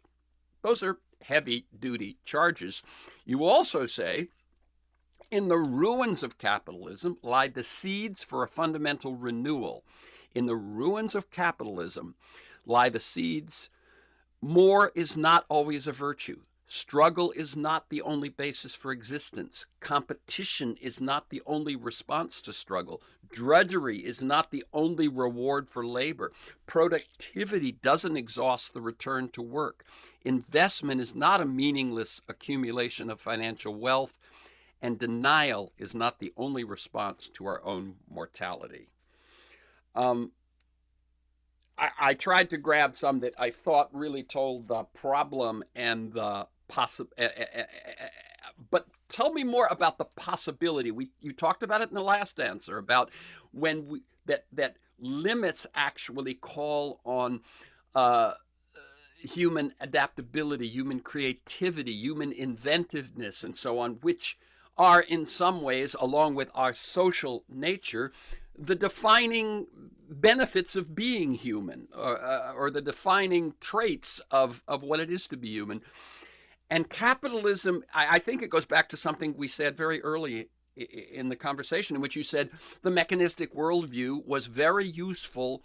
Those are heavy duty charges. You also say, in the ruins of capitalism lie the seeds for a fundamental renewal. In the ruins of capitalism lie the seeds. More is not always a virtue. Struggle is not the only basis for existence. Competition is not the only response to struggle. Drudgery is not the only reward for labor. Productivity doesn't exhaust the return to work. Investment is not a meaningless accumulation of financial wealth. And denial is not the only response to our own mortality. Um, I tried to grab some that I thought really told the problem and the possible. But tell me more about the possibility. You talked about it in the last answer about when that limits actually call on human adaptability, human creativity, human inventiveness, and so on, which are in some ways, along with our social nature, the defining benefits of being human, or the defining traits of what it is to be human. And capitalism, I think it goes back to something we said very early in the conversation, in which you said the mechanistic worldview was very useful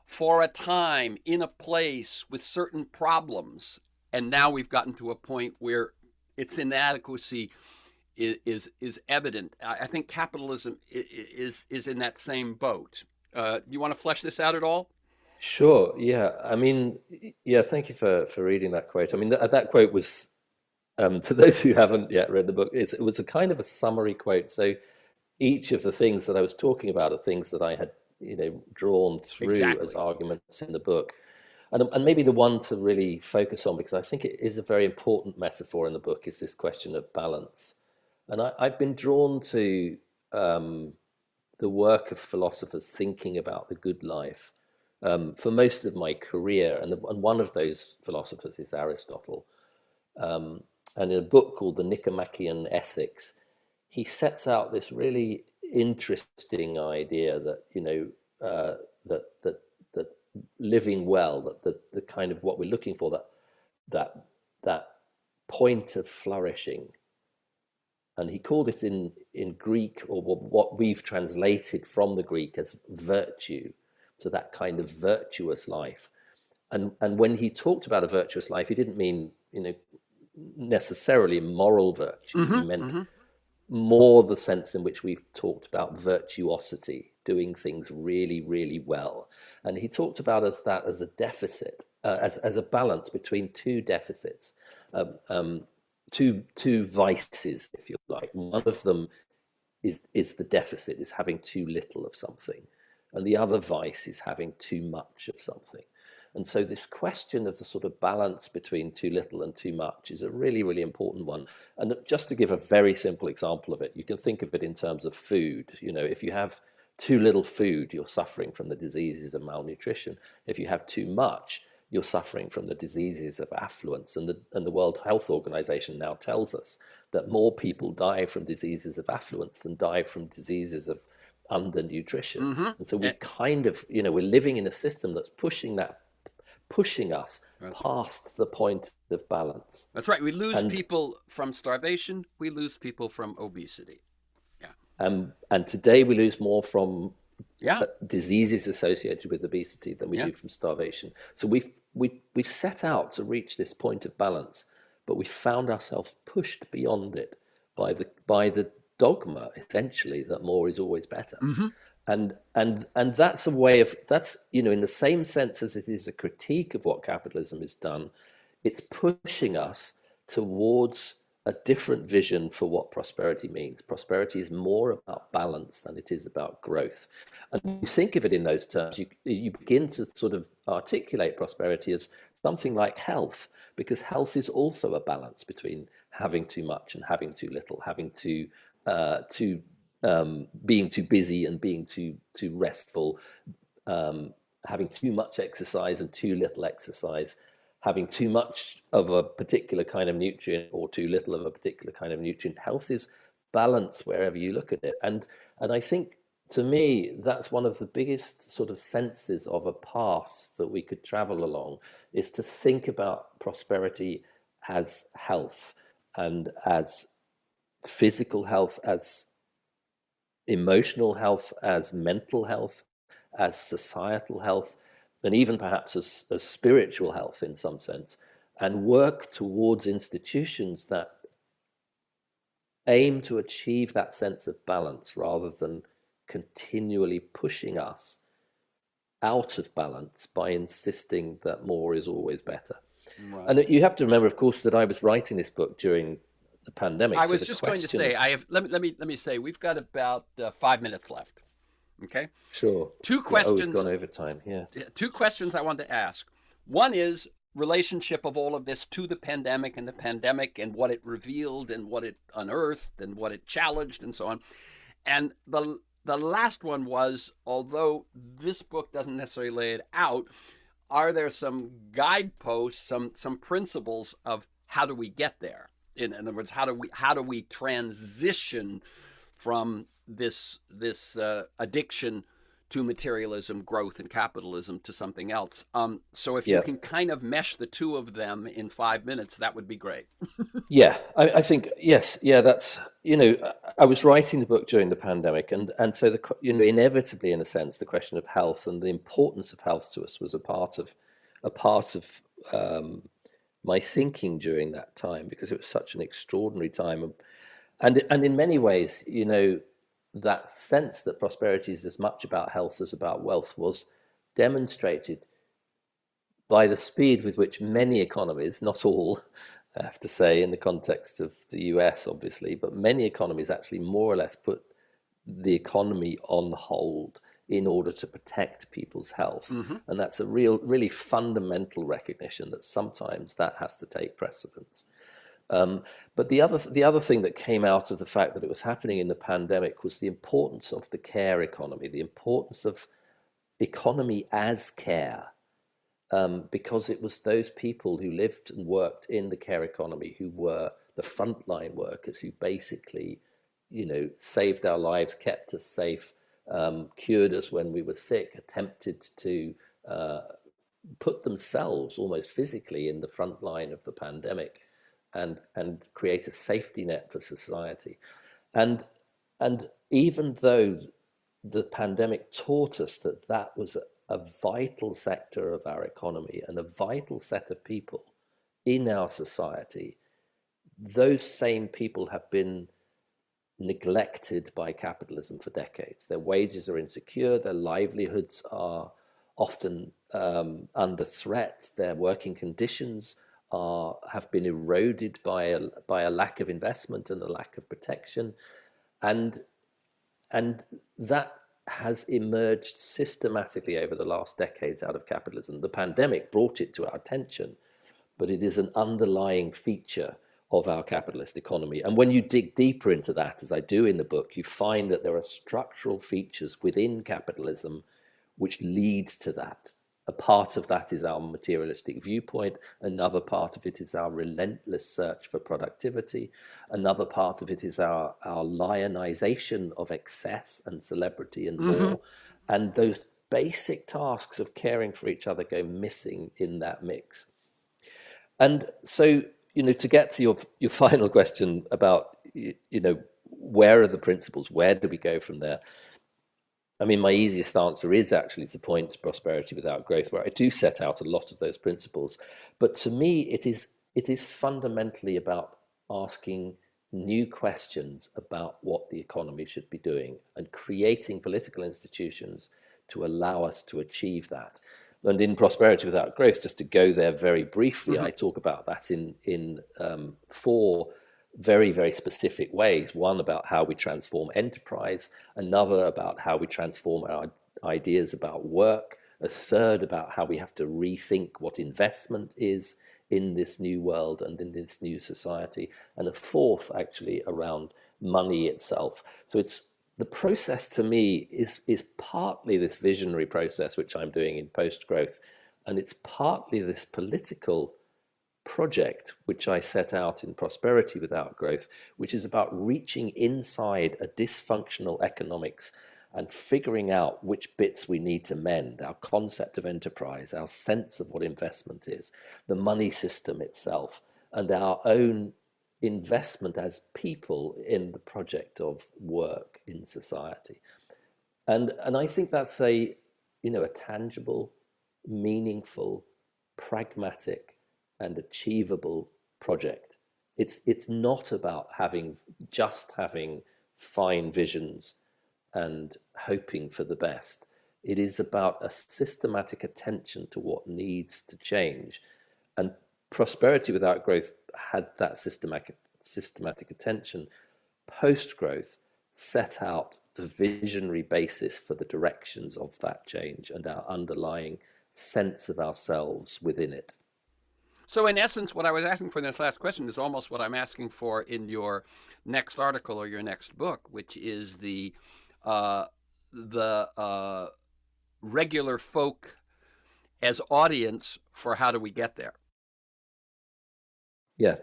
for a time, in a place, with certain problems. And now we've gotten to a point where its inadequacy is evident. I think capitalism is in that same boat. You want to flesh this out at all? Sure. Yeah. I mean, yeah. Thank you for reading that quote. I mean, that quote was, to those who haven't yet read the book, it was a kind of a summary quote. So each of the things that I was talking about are things that I had, drawn through as Exactly. arguments in the book. And maybe the one to really focus on, because I think it is a very important metaphor in the book, is this question of balance. And I've been drawn to the work of philosophers thinking about the good life for most of my career. And one of those philosophers is Aristotle. And in a book called The Nicomachean Ethics, he sets out this really interesting idea that, that living well, that the kind of what we're looking for, that point of flourishing. And he called it in Greek, or what we've translated from the Greek as virtue, so that kind of virtuous life. And when he talked about a virtuous life, he didn't mean, necessarily moral virtue. He meant more the sense in which we've talked about virtuosity, doing things really, really well. And he talked about that as a deficit, as a balance between two deficits, two vices, if you like. One of them is the deficit, is having too little of something, and the other vice is having too much of something. And so this question of the sort of balance between too little and too much is a really, really important one. And just to give a very simple example of it, you can think of it in terms of food. If you have too little food, you're suffering from the diseases of malnutrition. If you have too much, you're suffering from the diseases of affluence. And the World Health Organization now tells us that more people die from diseases of affluence than die from diseases of undernutrition. And so we kind of, we're living in a system that's pushing us past the point of balance. That's right. We lose people from starvation. We lose people from obesity. Yeah. And today we lose more from diseases associated with obesity than we do from starvation. So we've set out to reach this point of balance, but we found ourselves pushed beyond it by the dogma, essentially, that more is always better. And that's a way of, that's, in the same sense as it is a critique of what capitalism has done, it's pushing us towards a different vision for what prosperity means. Prosperity is more about balance than it is about growth. And when you think of it in those terms, you begin to sort of articulate prosperity as something like health, because health is also a balance between having too much and having too little, being too busy and being too restful, having too much exercise and too little exercise, having too much of a particular kind of nutrient or too little of a particular kind of nutrient. Health is balance wherever you look at it. And I think, to me, that's one of the biggest sort of senses of a path that we could travel along, is to think about prosperity as health, and as physical health, as emotional health, as mental health, as societal health, and even perhaps as spiritual health in some sense, and work towards institutions that aim to achieve that sense of balance rather than continually pushing us out of balance by insisting that more is always better. Right. And you have to remember, of course, that I was writing this book during the pandemic. I was just going to say, let me say, we've got about 5 minutes left. Okay. Sure. Two questions. We've gone over time. Yeah. Two questions I want to ask. One is relationship of all of this to the pandemic, and what it revealed and what it unearthed and what it challenged and so on. And the last one was, although this book doesn't necessarily lay it out, are there some guideposts, some principles of how do we get there? In other words, how do we transition from this addiction to materialism, growth, and capitalism to something else? So if you can kind of mesh the two of them in 5 minutes, that would be great. Yeah, I think, yes. Yeah, that's, I was writing the book during the pandemic, and so inevitably, in a sense, the question of health and the importance of health to us was a part of my thinking during that time, because it was such an extraordinary time. And in many ways, that sense that prosperity is as much about health as about wealth was demonstrated by the speed with which many economies, not all, I have to say, in the context of the US, obviously, but many economies actually more or less put the economy on hold in order to protect people's health. And that's a really fundamental recognition that sometimes that has to take precedence. But the other thing that came out of the fact that it was happening in the pandemic was the importance of the care economy, the importance of economy as care, because it was those people who lived and worked in the care economy who were the frontline workers, who basically, saved our lives, kept us safe, cured us when we were sick, attempted to put themselves almost physically in the front line of the pandemic. and create a safety net for society. And even though the pandemic taught us that that was a vital sector of our economy and a vital set of people in our society, those same people have been neglected by capitalism for decades. Their wages are insecure, their livelihoods are often under threat, their working conditions have been eroded by a lack of investment and a lack of protection. And that has emerged systematically over the last decades out of capitalism. The pandemic brought it to our attention, but it is an underlying feature of our capitalist economy. And when you dig deeper into that, as I do in the book, you find that there are structural features within capitalism which lead to that. A part of that is our materialistic viewpoint. Another part of it is our relentless search for productivity. Another part of it is our lionization of excess and celebrity and more. And those basic tasks of caring for each other go missing in that mix. And so, to get to your final question about, where are the principles? Where do we go from there? I mean, my easiest answer is actually to point to Prosperity Without Growth, where I do set out a lot of those principles. But to me, it is fundamentally about asking new questions about what the economy should be doing and creating political institutions to allow us to achieve that. And in Prosperity Without Growth, just to go there very briefly, I talk about that in four very, very specific ways. One about how we transform enterprise, another about how we transform our ideas about work, a third about how we have to rethink what investment is in this new world and in this new society, and a fourth actually around money itself. So it's the process to me is partly this visionary process which I'm doing in post-growth, and it's partly this political project which I set out in Prosperity Without Growth, which is about reaching inside a dysfunctional economics and figuring out which bits we need to mend, our concept of enterprise, our sense of what investment is, the money system itself, and our own investment as people in the project of work in society. And I think that's a tangible, meaningful, pragmatic, and achievable project. It's not about having fine visions and hoping for the best. It is about a systematic attention to what needs to change. And Prosperity Without Growth had that systematic attention. Post-growth set out the visionary basis for the directions of that change and our underlying sense of ourselves within it. So in essence, what I was asking for in this last question is almost what I'm asking for in your next article or your next book, which is the regular folk as audience for how do we get there. Yeah,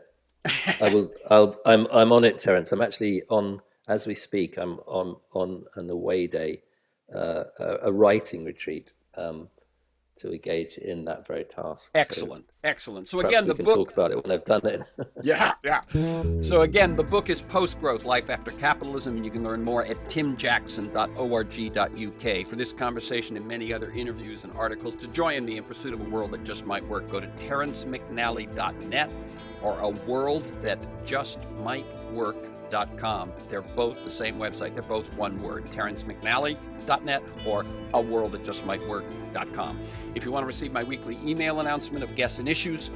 I will. I'm on it, Terence. I'm actually on as we speak. I'm on an away day, a writing retreat. To engage in that very task. Excellent. So again, the book. We can talk about it when I've done it. Yeah. So again, the book is Post-Growth: Life After Capitalism, and you can learn more at timjackson.org.uk. For this conversation and many other interviews and articles, to join me in pursuit of a world that just might work, go to terencemcnally.net or aworldthatjustmightwork.com. They're both the same website. They're both one word, terencemcnally.net or aworldthatjustmightwork.com. If you want to receive my weekly email announcement of guests and issues,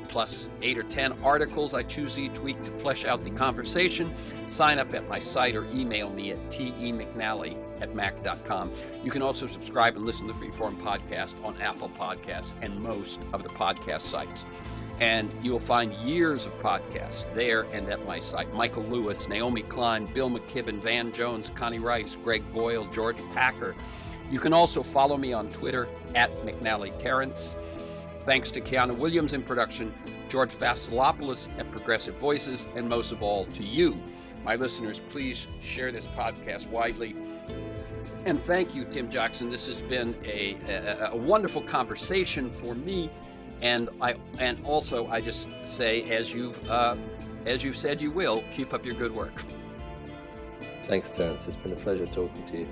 plus 8 or 10 articles I choose each week to flesh out the conversation, sign up at my site or email me at temcnally@mac.com. You can also subscribe and listen to the Freeform podcast on Apple Podcasts and most of the podcast sites. And you'll find years of podcasts there and at my site. Michael Lewis, Naomi Klein, Bill McKibben, Van Jones, Connie Rice, Greg Boyle, George Packer. You can also follow me on Twitter at McNallyTerrence. Thanks to Keanu Williams in production, George Vasilopoulos at Progressive Voices, and most of all to you, my listeners. Please share this podcast widely. And thank you, Tim Jackson. This has been a wonderful conversation for me And also I just say, as you've said you will, keep up your good work. Thanks, Terence. It's been a pleasure talking to you.